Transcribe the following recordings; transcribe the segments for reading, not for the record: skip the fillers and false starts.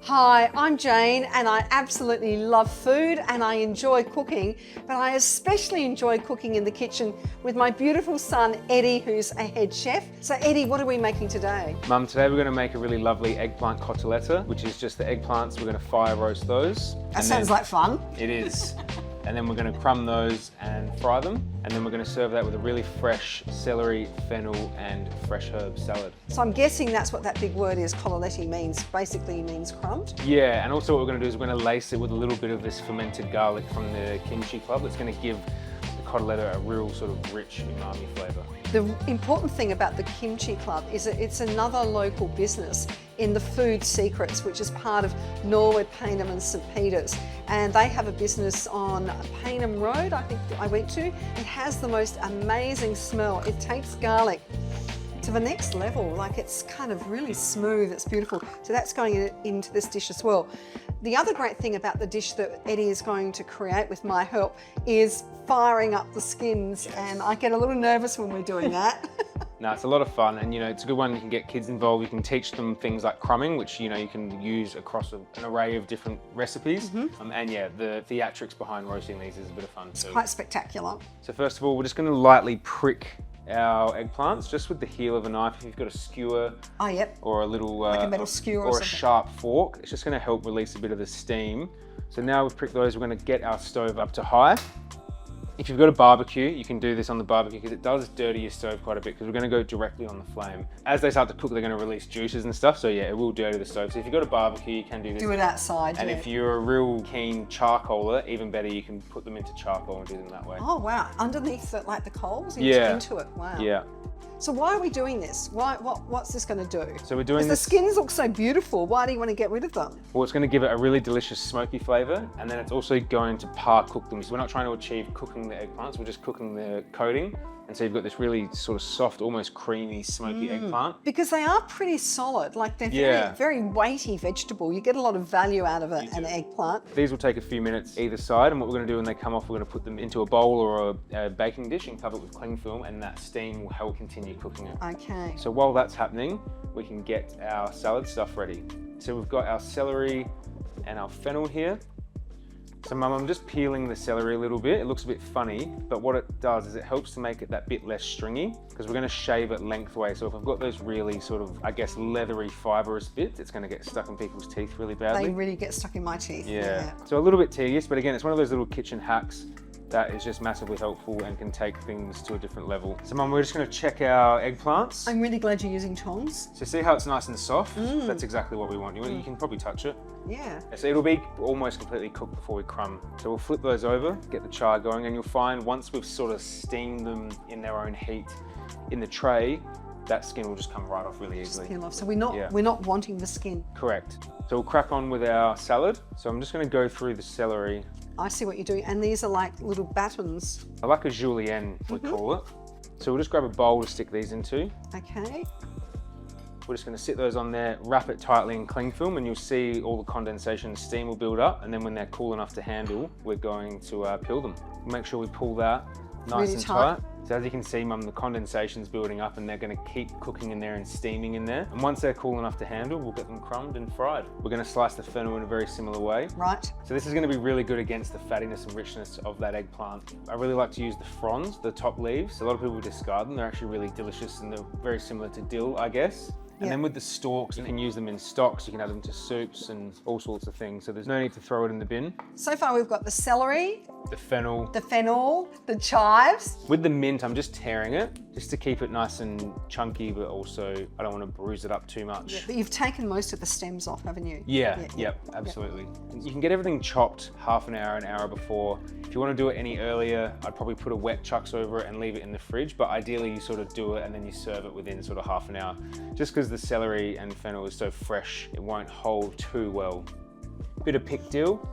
Hi, I'm Jane and I absolutely love food and I enjoy cooking, but I especially enjoy cooking in the kitchen with my beautiful son Eddie, who's a head chef. So Eddie, what are we making today? Mum, today we're going to make a really lovely eggplant cotoletta, which is just the eggplants. We're going to fire roast those. That sounds like fun. It is. And then we're going to crumb those and fry them. And then we're going to serve that with a really fresh celery, fennel and fresh herb salad. So I'm guessing that's what that big word is, cotoletta means. Basically means crumbed. Yeah, and also what we're going to do is we're going to lace it with a little bit of this fermented garlic from the kimchi club. That's going to give the cotoletta a real sort of rich umami flavour. The important thing about the Kimchi Club is that it's another local business in the Food Secrets, which is part of Norwood, Payneham and St Peters. And they have a business on Payneham Road, I think I went to. It has the most amazing smell. It takes garlic to the next level, like it's kind of really smooth, it's beautiful. So that's going into this dish as well. The other great thing about the dish that Eddie is going to create with my help is firing up the skins, and I get a little nervous when we're doing that. No, it's a lot of fun, and it's a good one. You can get kids involved. You can teach them things like crumbing, which you can use across an array of different recipes. And yeah, the theatrics behind roasting these is a bit of fun too. Quite spectacular. So first of all, we're just going to lightly prick our eggplants just with the heel of a knife. If you've got a skewer, or a little like a metal skewer or a sharp fork, it's just going to help release a bit of the steam. So now we've pricked those, we're going to get our stove up to high. If you've got a barbecue, you can do this on the barbecue because it does dirty your stove quite a bit because we're going to go directly on the flame. As they start to cook, they're going to release juices and stuff, so yeah, it will dirty the stove. So if you've got a barbecue, you can do this. Do it outside, and if you're a real keen charcoaler, even better, you can put them into charcoal and do them that way. Oh wow, underneath like the coals, into it, wow. Yeah. So why are we doing this? What's this going to do? So we're doing this. The skins look so beautiful. Why do you want to get rid of them? Well, it's going to give it a really delicious smoky flavour, and then it's also going to par cook them. So we're not trying to achieve cooking the eggplants, we're just cooking the coating. And so you've got this really sort of soft, almost creamy, smoky eggplant. Because they are pretty solid, like they're very, very weighty vegetable. You get a lot of value out of an eggplant. These will take a few minutes either side, and what we're going to do when they come off, we're going to put them into a bowl or a baking dish and cover it with cling film, and that steam will help continue cooking it. Okay. So while that's happening, we can get our salad stuff ready. So we've got our celery and our fennel here. So Mum, I'm just peeling the celery a little bit. It looks a bit funny, but what it does is it helps to make it that bit less stringy because we're going to shave it lengthways. So if I've got those really sort of, I guess, leathery, fibrous bits, it's going to get stuck in people's teeth really badly. They really get stuck in my teeth. Yeah. So a little bit tedious, but again, it's one of those little kitchen hacks that is just massively helpful and can take things to a different level. So Mum, we're just going to check our eggplants. I'm really glad you're using tongs. So see how it's nice and soft? That's exactly what we want. You can probably touch it. Yeah. So it'll be almost completely cooked before we crumb. So we'll flip those over, get the char going, and you'll find once we've sort of steamed them in their own heat in the tray, that skin will just come right off really easily. Skin off. So we're not wanting the skin. Correct. So we'll crack on with our salad. So I'm just going to go through the celery. I see what you're doing, and these are like little batons. I like a julienne, we call it. So we'll just grab a bowl to stick these into. Okay. We're just going to sit those on there, wrap it tightly in cling film, and you'll see all the condensation and steam will build up. And then when they're cool enough to handle, we're going to peel them. Make sure we pull that nice really and tight. So as you can see, Mum, the condensation's building up and they're going to keep cooking in there and steaming in there. And once they're cool enough to handle, we'll get them crumbed and fried. We're going to slice the fennel in a very similar way. Right. So this is going to be really good against the fattiness and richness of that eggplant. I really like to use the fronds, the top leaves. A lot of people discard them. They're actually really delicious and they're very similar to dill, I guess. And then with the stalks, you can use them in stocks, you can add them to soups and all sorts of things. So there's no need to throw it in the bin. So far we've got the celery, the fennel, the chives. With the mint, I'm just tearing it, just to keep it nice and chunky, but also I don't want to bruise it up too much. Yeah, but you've taken most of the stems off, haven't you? Yep, absolutely. You can get everything chopped half an hour before. If you want to do it any earlier, I'd probably put a wet chucks over it and leave it in the fridge, but ideally you sort of do it and then you serve it within sort of half an hour. Just because the celery and fennel is so fresh, it won't hold too well. Bit of picked dill.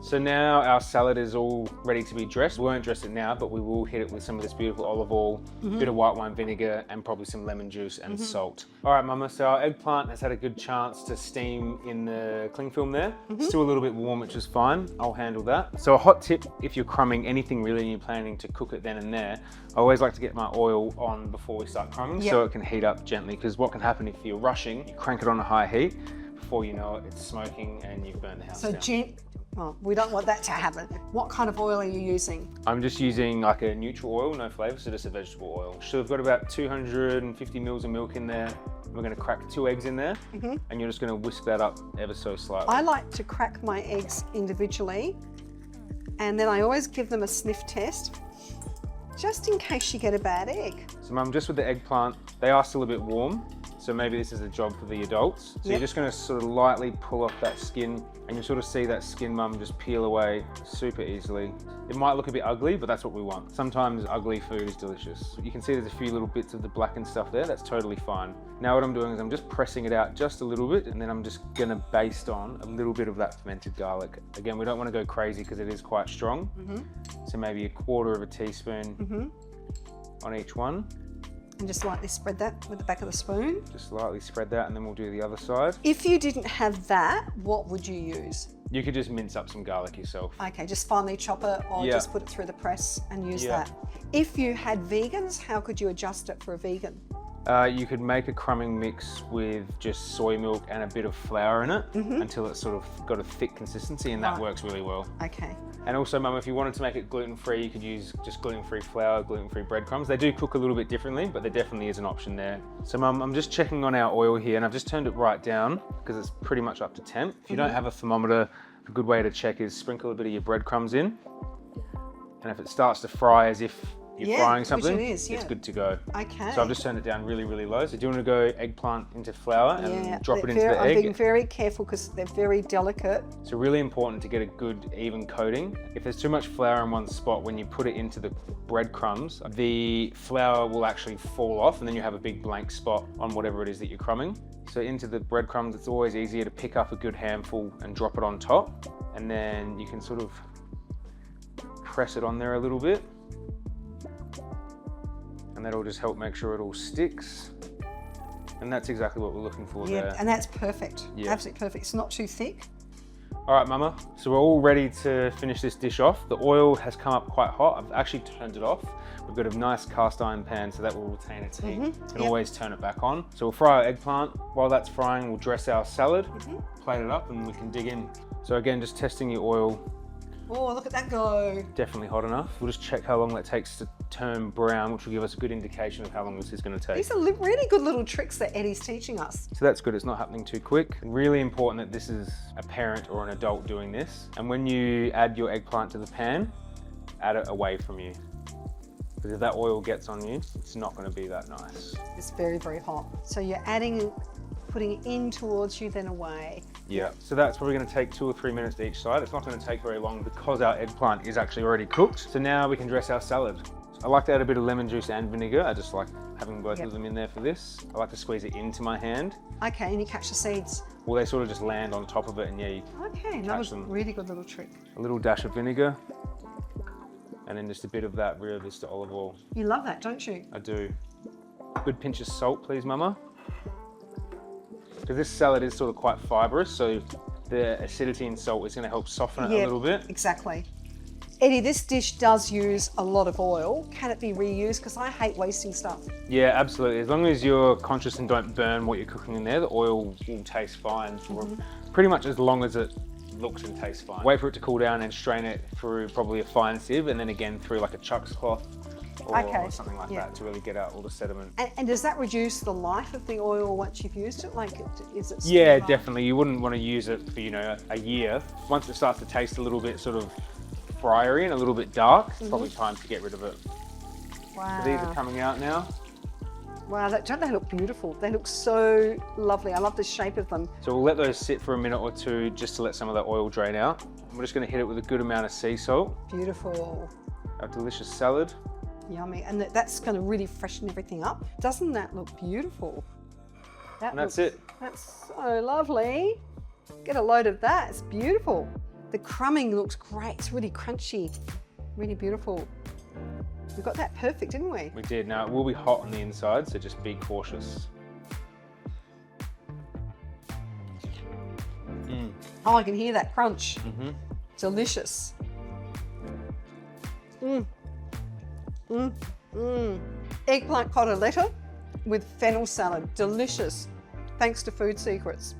So now our salad is all ready to be dressed. We won't dress it now, but we will hit it with some of this beautiful olive oil, bit of white wine vinegar, and probably some lemon juice and salt. All right, Mama, so our eggplant has had a good chance to steam in the cling film there. Still a little bit warm, which is fine. I'll handle that. So a hot tip, if you're crumbing anything really and you're planning to cook it then and there, I always like to get my oil on before we start crumbing so it can heat up gently, because what can happen if you're rushing, you crank it on a high heat, before you know it, it's smoking and you've burned the house So down. well, we don't want that to happen. What kind of oil are you using? I'm just using like a neutral oil, no flavour, so just a vegetable oil. So we've got about 250 mils of milk in there. We're going to crack 2 eggs in there, and you're just going to whisk that up ever so slightly. I like to crack my eggs individually, and then I always give them a sniff test, just in case you get a bad egg. So Mum, just with the eggplant, they are still a bit warm, so maybe this is a job for the adults. So you're just going to sort of lightly pull off that skin, and you sort of see that skin, Mum, just peel away super easily. It might look a bit ugly, but that's what we want. Sometimes ugly food is delicious. You can see there's a few little bits of the blackened stuff there. That's totally fine. Now what I'm doing is I'm just pressing it out just a little bit, and then I'm just going to baste on a little bit of that fermented garlic. Again, we don't want to go crazy because it is quite strong. So maybe 1/4 teaspoon on each one. And just lightly spread that with the back of the spoon. Just lightly spread that, and then we'll do the other side. If you didn't have that, what would you use? You could just mince up some garlic yourself. Okay, just finely chop it or just put it through the press and use that. If you had vegans, how could you adjust it for a vegan? You could make a crumbing mix with just soy milk and a bit of flour in it until it's sort of got a thick consistency, and that works really well. Okay. And also, Mum, if you wanted to make it gluten-free, you could use just gluten-free flour, gluten-free breadcrumbs. They do cook a little bit differently, but there definitely is an option there. So Mum, I'm just checking on our oil here, and I've just turned it right down because it's pretty much up to temp. If you don't have a thermometer, a good way to check is sprinkle a bit of your breadcrumbs in. And if it starts to fry as if you're frying something, it's good to go. Okay. So I've just turned it down really, really low. So do you want to go eggplant into flour and drop it into the I'm egg? being very careful because they're very delicate. So really important to get a good even coating. If there's too much flour in one spot, when you put it into the breadcrumbs, the flour will actually fall off, and then you have a big blank spot on whatever it is that you're crumbing. So into the breadcrumbs, it's always easier to pick up a good handful and drop it on top. And then you can sort of press it on there a little bit. And that'll just help make sure it all sticks. And that's exactly what we're looking for there. And that's perfect. Absolutely perfect. It's not too thick. All right, Mama, so we're all ready to finish this dish off. The oil has come up quite hot. I've actually turned it off. We've got a nice cast iron pan, so that will retain its heat. You can always turn it back on. So we'll fry our eggplant. While that's frying, we'll dress our salad, plate it up, and we can dig in. So again, just testing your oil. Oh, look at that go. Definitely hot enough. We'll just check how long that takes to turn brown, which will give us a good indication of how long this is going to take. These are really good little tricks that Eddie's teaching us. So that's good, it's not happening too quick. Really important that this is a parent or an adult doing this. And when you add your eggplant to the pan, add it away from you. Because if that oil gets on you, it's not going to be that nice. It's very, very hot. So you're putting it in towards you, then away. Yeah, so that's probably going to take 2 or 3 minutes each side. It's not going to take very long because our eggplant is actually already cooked. So now we can dress our salad. I like to add a bit of lemon juice and vinegar. I just like having both of them in there for this. I like to squeeze it into my hand. Okay, and you catch the seeds. Well, they sort of just land on top of it, and you that was a really good little trick. A little dash of vinegar, and then just a bit of that Rio Vista olive oil. You love that, don't you? I do. Good pinch of salt, please, Mama. Because this salad is sort of quite fibrous, so the acidity in salt is going to help soften it a little bit. Exactly. Eddie, this dish does use a lot of oil. Can it be reused? Because I hate wasting stuff. Yeah, absolutely. As long as you're conscious and don't burn what you're cooking in there, the oil will taste fine for pretty much as long as it looks and tastes fine. Wait for it to cool down and strain it through probably a fine sieve, and then again through like a chuck's cloth or something like that to really get out all the sediment. And does that reduce the life of the oil once you've used it? Like, is it? Yeah, definitely. You wouldn't want to use it for, a year. Once it starts to taste a little bit sort of fryery and a little bit dark, it's probably time to get rid of it. Wow. So these are coming out now. Wow, don't they look beautiful? They look so lovely. I love the shape of them. So we'll let those sit for a minute or two just to let some of that oil drain out. And we're just going to hit it with a good amount of sea salt. Beautiful. Our delicious salad. Yummy. And that's going to really freshen everything up. Doesn't that look beautiful? And that's it. That's so lovely. Get a load of that. It's beautiful. The crumbing looks great. It's really crunchy. Really beautiful. We got that perfect, didn't we? We did. Now, it will be hot on the inside, so just be cautious. Oh, I can hear that crunch. Delicious. Eggplant cotoletta with fennel salad. Delicious. Thanks to Food Secrets.